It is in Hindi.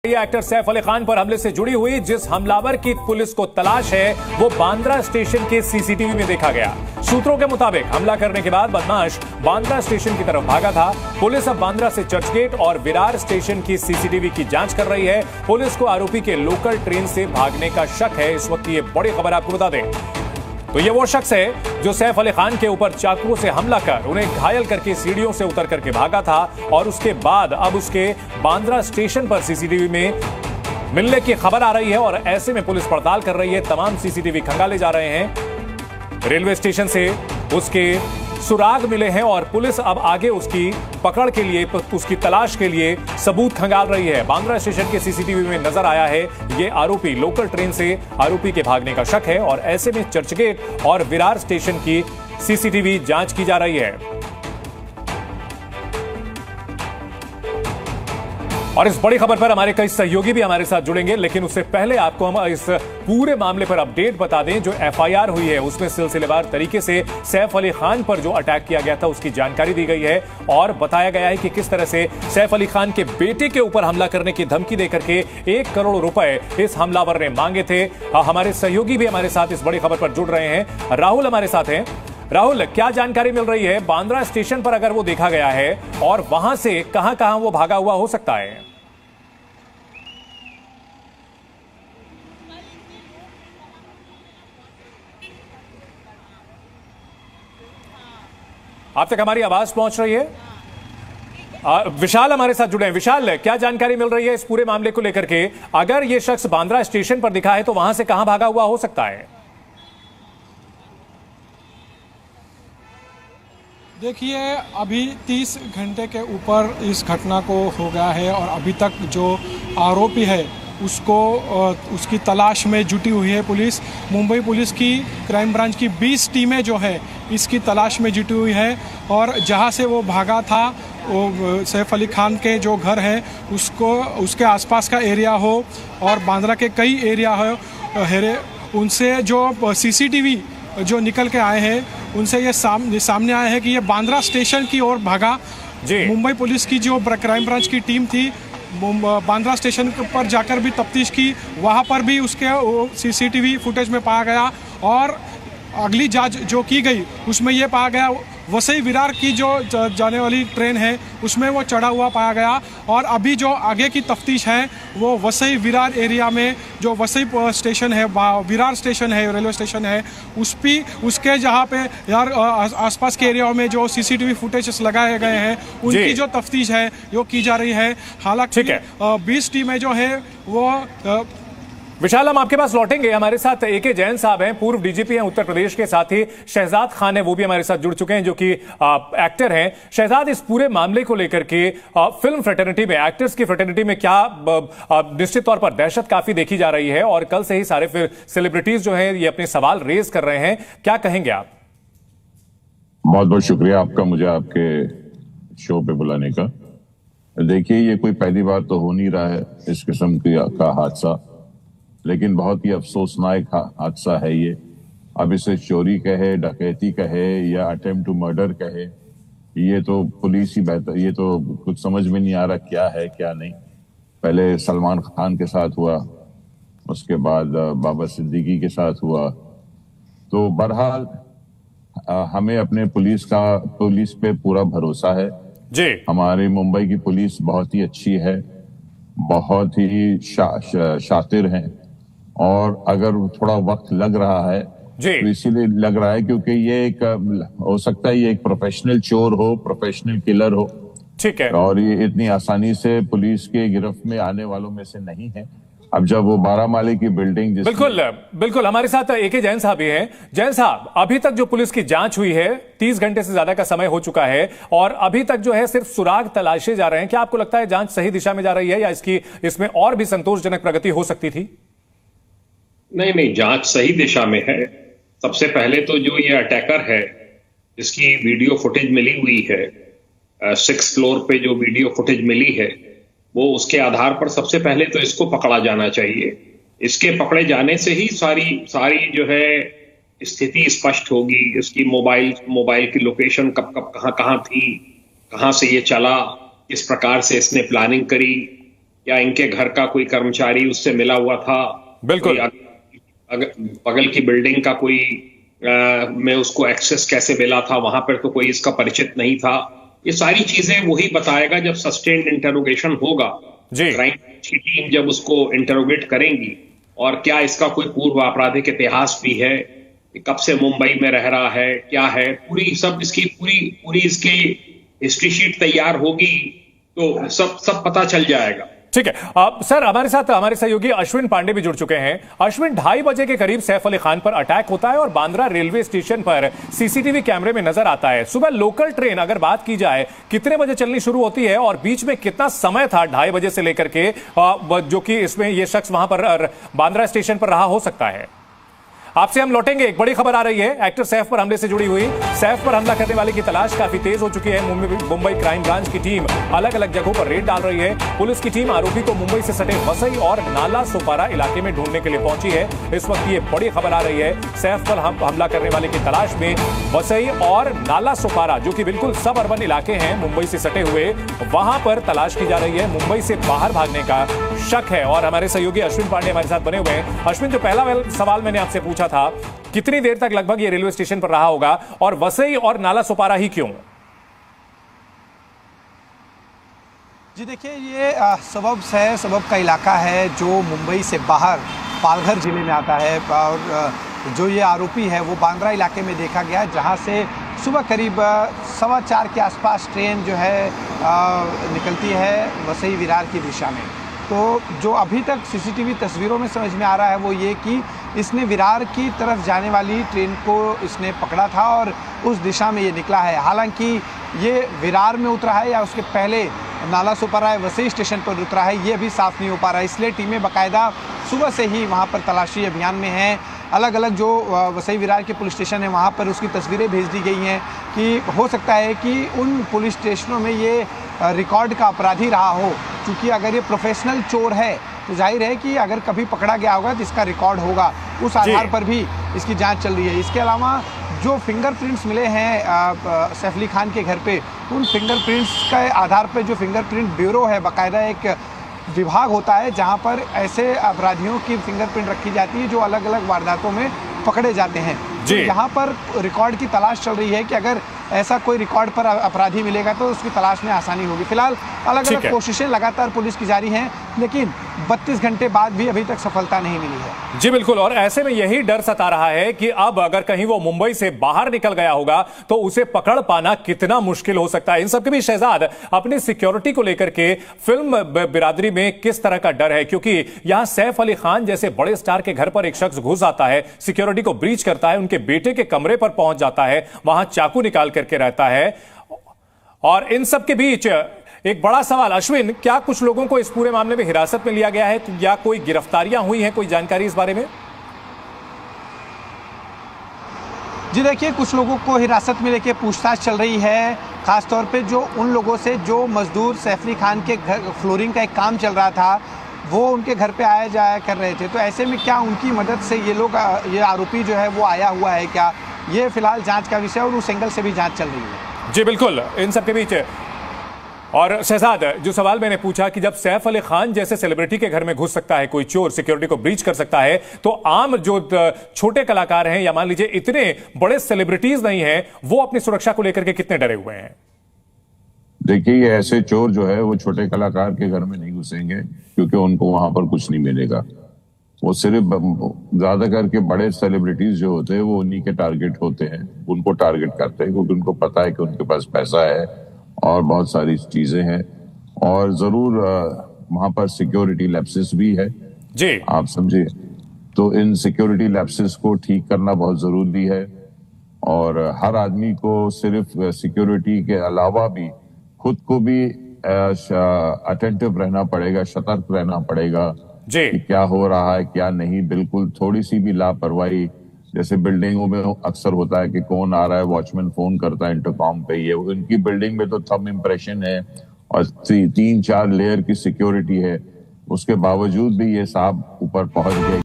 ये एक्टर सैफ अली खान पर हमले से जुड़ी हुई जिस हमलावर की पुलिस को तलाश है वो बांद्रा स्टेशन के सीसीटीवी में देखा गया। सूत्रों के मुताबिक हमला करने के बाद बदमाश बांद्रा स्टेशन की तरफ भागा था। पुलिस अब बांद्रा से चर्चगेट और विरार स्टेशन की सीसीटीवी की जांच कर रही है। पुलिस को आरोपी के लोकल ट्रेन से भागने का शक है। इस वक्त ये बड़ी खबर आपको बता दें तो ये वो शख्स है जो सैफ अली खान के ऊपर चाकुओं से हमला कर उन्हें घायल करके सीढ़ियों से उतर करके भागा था और उसके बाद अब उसके बांद्रा स्टेशन पर सीसीटीवी में मिलने की खबर आ रही है और ऐसे में पुलिस पड़ताल कर रही है। तमाम सीसीटीवी खंगाले जा रहे हैं। रेलवे स्टेशन से उसके सुराग मिले हैं और पुलिस अब आगे उसकी पकड़ के लिए, उसकी तलाश के लिए सबूत खंगाल रही है। बांद्रा स्टेशन के सीसीटीवी में नजर आया है ये आरोपी। लोकल ट्रेन से आरोपी के भागने का शक है और ऐसे में चर्चगेट और विरार स्टेशन की सीसीटीवी जांच की जा रही है। और इस बड़ी खबर पर हमारे कई सहयोगी भी हमारे साथ जुड़ेंगे, लेकिन उससे पहले आपको हम इस पूरे मामले पर अपडेट बता दें। जो एफआईआर हुई है उसमें सिलसिलेवार तरीके से सैफ अली खान पर जो अटैक किया गया था उसकी जानकारी दी गई है और बताया गया है कि किस तरह से सैफ अली खान के बेटे के ऊपर हमला करने की धमकी देकर के 1 करोड़ रुपए इस हमलावर ने मांगे थे। हमारे सहयोगी भी हमारे साथ इस बड़ी खबर पर जुड़ रहे हैं। राहुल हमारे साथ हैं। राहुल, क्या जानकारी मिल रही है? बांद्रा स्टेशन पर अगर वो देखा गया है और वहां से कहां कहां वो भागा हुआ हो सकता है? आप तक हमारी आवाज पहुंच रही है? विशाल हमारे साथ जुड़े हैं। विशाल, क्या जानकारी मिल रही है इस पूरे मामले को लेकर के? अगर ये शख्स बांद्रा स्टेशन पर दिखा है तो वहां से कहां भागा हुआ हो सकता है? देखिए, अभी 30 घंटे के ऊपर इस घटना को हो गया है और अभी तक जो आरोपी है उसको उसकी तलाश में जुटी हुई है पुलिस। मुंबई पुलिस की क्राइम ब्रांच की 20 टीमें जो है इसकी तलाश में जुटी हुई है और जहां से वो भागा था वो सैफ अली खान के जो घर है उसके आसपास का एरिया हो और बांद्रा के कई एरिया हो उनसे जो सीसीटीवी जो निकल के आए हैं उनसे ये सामने आया है कि ये बांद्रा स्टेशन की ओर भागा। मुंबई पुलिस की जो क्राइम ब्रांच की टीम थी बांद्रा स्टेशन पर जाकर भी तफ्तीश की, वहाँ पर भी उसके सीसीटीवी फुटेज में पाया गया और अगली जांच जो की गई उसमें ये पाया गया वसई विरार की जो जाने वाली ट्रेन है उसमें वो चढ़ा हुआ पाया गया। और अभी जो आगे की तफ्तीश है वो वसई विरार एरिया में जो वसई स्टेशन है, विरार स्टेशन है, रेलवे स्टेशन है, उसके जहाँ पे यार आसपास के एरिया में जो सीसीटीवी फुटेज लगाए गए हैं उनकी जो तफ्तीश है वो की जा रही है। हालांकि 20 टीमें जो है वो विशाल, हम आपके पास लौटेंगे। हमारे साथ एके जैन साहब हैं, पूर्व डीजीपी हैं उत्तर प्रदेश के। साथ ही शहजाद खान है, वो भी हमारे साथ जुड़ चुके हैं, जो कि एक्टर हैं। शहजाद, इस पूरे मामले को लेकर के फिल्म फ्रेटर्निटी में, एक्टर्स की फ्रेटर्निटी में क्या निश्चित तौर पर दहशत काफी देखी जा रही है और कल से ही सारे सेलिब्रिटीज जो हैं ये अपने सवाल रेज कर रहे हैं, क्या कहेंगे आप? बहुत बहुत शुक्रिया आपका मुझे आपके शो पे बुलाने का। देखिए, ये कोई पहली बार तो हो नहीं रहा है इस किस्म का हादसा, लेकिन बहुत ही अफसोसनाक हादसा है ये। अब इसे चोरी कहे, डकैती कहे या अटेम्प्ट टू मर्डर कहे, ये तो पुलिस ही बेहतर, ये तो कुछ समझ में नहीं आ रहा क्या है क्या नहीं। पहले सलमान खान के साथ हुआ, उसके बाद बाबा सिद्दीकी के साथ हुआ। तो बहरहाल हमें अपने पुलिस पे पूरा भरोसा है जी। हमारी मुंबई की पुलिस बहुत ही अच्छी है, बहुत ही शातिर है और अगर थोड़ा वक्त लग रहा है तो इसीलिए लग रहा है क्योंकि ये एक हो सकता है ये एक प्रोफेशनल चोर हो, प्रोफेशनल किलर हो। ठीक है। और ये इतनी आसानी से पुलिस के गिरफ्त में आने वालों में से नहीं है। अब जब वो 12 माले की बिल्डिंग बिल्कुल हमारे साथ एके जैन साहब भी हैं। जैन साहब, अभी तक जो पुलिस की जांच हुई है 30 घंटे से ज्यादा का समय हो चुका है और अभी तक जो है सिर्फ सुराग तलाशे जा रहे हैं। क्या आपको लगता है जांच सही दिशा में जा रही है या इसमें और भी संतोषजनक प्रगति हो सकती थी? नहीं, जांच सही दिशा में है। सबसे पहले तो जो ये अटैकर है जिसकी वीडियो फुटेज मिली हुई है, 6th फ्लोर पे जो वीडियो फुटेज मिली है, वो उसके आधार पर सबसे पहले तो इसको पकड़ा जाना चाहिए। इसके पकड़े जाने से ही सारी जो है स्थिति स्पष्ट होगी। इसकी मोबाइल की लोकेशन कहाँ थी, कहाँ से ये चला, किस प्रकार से इसने प्लानिंग करी या इनके घर का कोई कर्मचारी उससे मिला हुआ था, बिल्कुल। बगल की बिल्डिंग का कोई में उसको एक्सेस कैसे मिला था, वहां पर तो कोई इसका परिचित नहीं था। ये सारी चीजें वही बताएगा जब सस्टेन्ड इंटरोगेशन होगा जी। क्राइम की टीम जब उसको इंटरोगेट करेंगी, और क्या इसका कोई पूर्व आपराधिक इतिहास भी है, कब से मुंबई में रह रहा है, क्या है, पूरी सब इसकी पूरी इसकी हिस्ट्री शीट तैयार होगी तो सब पता चल जाएगा। ठीक है। सर, हमारे साथ हमारे सहयोगी अश्विन पांडे भी जुड़ चुके हैं। अश्विन, 2:30 बजे के करीब सैफ अली खान पर अटैक होता है और बांद्रा रेलवे स्टेशन पर सीसीटीवी कैमरे में नजर आता है। सुबह लोकल ट्रेन अगर बात की जाए कितने बजे चलनी शुरू होती है और बीच में कितना समय था 2:30 बजे से लेकर के जो कि इसमें यह शख्स वहां पर बांद्रा स्टेशन पर रहा हो सकता है? आपसे हम लौटेंगे। एक बड़ी खबर आ रही है एक्टर सैफ पर हमले से जुड़ी हुई। सैफ पर हमला करने वाले की तलाश काफी तेज हो चुकी है। मुंबई क्राइम ब्रांच की टीम अलग अलग जगहों पर रेड डाल रही है। पुलिस की टीम आरोपी को मुंबई से सटे वसई और नाला सोपारा इलाके में ढूंढने के लिए पहुंची है। इस वक्त ये बड़ी खबर आ रही है, सैफ पर हमला करने वाले की तलाश में वसई और नाला सोपारा, जो कि बिल्कुल सब अर्बन इलाके हैं मुंबई से सटे हुए, वहां पर तलाश की जा रही है। मुंबई से बाहर भागने का शक है और हमारे सहयोगी अश्विन पांडे हमारे साथ बने हुए हैं। अश्विन, जो पहला सवाल मैंने आपसे पूछा था, कितनी देर तक लगभग ये रेलवे स्टेशन पर रहा होगा और वसई और नाला सोपारा ही क्यों? जी देखिए, ये सबब का इलाका है जो मुंबई से बाहर पालघर जिले में आता है और जो ये आरोपी है वो बांद्रा इलाके में देखा गया, जहां से सुबह करीब 4:15 के आसपास ट्रेन जो है निकलती है वसई विरार की दिशा में। तो जो अभी तक सीसीटीवी तस्वीरों में समझ में आ रहा है वो ये कि इसने विरार की तरफ जाने वाली ट्रेन को इसने पकड़ा था और उस दिशा में ये निकला है। हालांकि ये विरार में उतरा है या उसके पहले नाला सोपारा वसई स्टेशन पर उतरा है, ये अभी साफ नहीं हो पा रहा है। इसलिए टीमें बाकायदा सुबह से ही वहाँ पर तलाशी अभियान में हैं। अलग अलग जो वसई विरार के पुलिस स्टेशन है वहाँ पर उसकी तस्वीरें भेज दी गई हैं कि हो सकता है कि उन पुलिस स्टेशनों में ये रिकॉर्ड का अपराधी रहा हो, क्योंकि अगर ये प्रोफेशनल चोर है तो जाहिर है कि अगर कभी पकड़ा गया होगा तो इसका रिकॉर्ड होगा, उस आधार पर भी इसकी जांच चल रही है। इसके अलावा जो फिंगरप्रिंट्स मिले हैं सैफ अली खान के घर पे, उन फिंगरप्रिंट्स के आधार पर जो फिंगरप्रिंट ब्यूरो है, बाकायदा एक विभाग होता है जहां पर ऐसे अपराधियों की फिंगरप्रिंट रखी जाती है जो अलग अलग वारदातों में पकड़े जाते हैं। तो यहाँ पर रिकॉर्ड की तलाश चल रही है कि अगर ऐसा कोई रिकॉर्ड पर अपराधी मिलेगा तो उसकी तलाश में आसानी होगी। फिलहाल अलग अलग कोशिशें लगातार पुलिस की जारी हैं, लेकिन 32 घंटे बाद भी अभी तक सफलता नहीं मिली है। जी बिल्कुल, और ऐसे में यही डर सता रहा है कि अब अगर कहीं वो मुंबई से बाहर निकल गया होगा तो उसे पकड़ पाना कितना मुश्किल हो सकता है। इन सबके भी शहजाद अपनी सिक्योरिटी को लेकर के फिल्म बिरादरी में किस तरह का डर है, क्योंकि यहां सैफ अली खान जैसे बड़े स्टार के घर पर एक शख्स घुस आता है, सिक्योरिटी को ब्रीच करता है, उनके बेटे के कमरे पर पहुंच जाता है, वहां चाकू निकाल करके रहता है। और इन सब के बीच एक बड़ा सवाल, अश्विन, क्या कुछ लोगों को इस पूरे मामले में हिरासत में लिया गया है या कोई गिरफ्तारियां हुई हैं? कोई जानकारी इस बारे में? जी देखिए, कुछ लोगों को हिरासत में लेके पूछताछ चल रही है, खासतौर पे जो उन लोगों से जो मजदूर सैफ अली खान के घर फ्लोरिंग का एक काम चल रहा था वो उनके घर पे आया जाया कर रहे थे। तो ऐसे में क्या उनकी मदद से ये आरोपी जो है वो आया हुआ है क्या, ये फिलहाल जांच का विषय और उस एंगल से भी जांच चल रही है। जी बिल्कुल, इन सब के बीच और शहजाद, जो सवाल मैंने पूछा कि जब सैफ अली खान जैसे सेलिब्रिटी के घर में घुस सकता है कोई चोर, सिक्योरिटी को ब्रीच कर सकता है, तो आम जो छोटे कलाकार हैं या मान लीजिए इतने बड़े सेलिब्रिटीज नहीं हैं, वो अपनी सुरक्षा को लेकर के कितने डरे हुए हैं? देखिए, ये ऐसे चोर जो है वो छोटे कलाकार के घर में नहीं घुसेंगे, क्योंकि उनको वहां पर कुछ नहीं मिलेगा। वो सिर्फ ज्यादा करके बड़े सेलिब्रिटीज जो होते हैं वो उन्हीं के टारगेट होते हैं, उनको टारगेट करते हैं, क्योंकि उनको पता है कि उनके पास पैसा है और बहुत सारी चीजें हैं। और जरूर वहां पर सिक्योरिटी लैप्सेस भी है जी, आप समझिए। तो इन सिक्योरिटी लैप्सेस को ठीक करना बहुत जरूरी है और हर आदमी को सिर्फ सिक्योरिटी के अलावा भी खुद को भी अटेंटिव रहना पड़ेगा, सतर्क रहना पड़ेगा कि क्या हो रहा है क्या नहीं। बिल्कुल थोड़ी सी भी लापरवाही, जैसे बिल्डिंगों में अक्सर होता है कि कौन आ रहा है, वॉचमैन फोन करता है इंटरकॉम पे, ये उनकी बिल्डिंग में तो थंब इम्प्रेशन है और 3-4 लेयर की सिक्योरिटी है, उसके बावजूद भी ये साहब ऊपर पहुंच गए।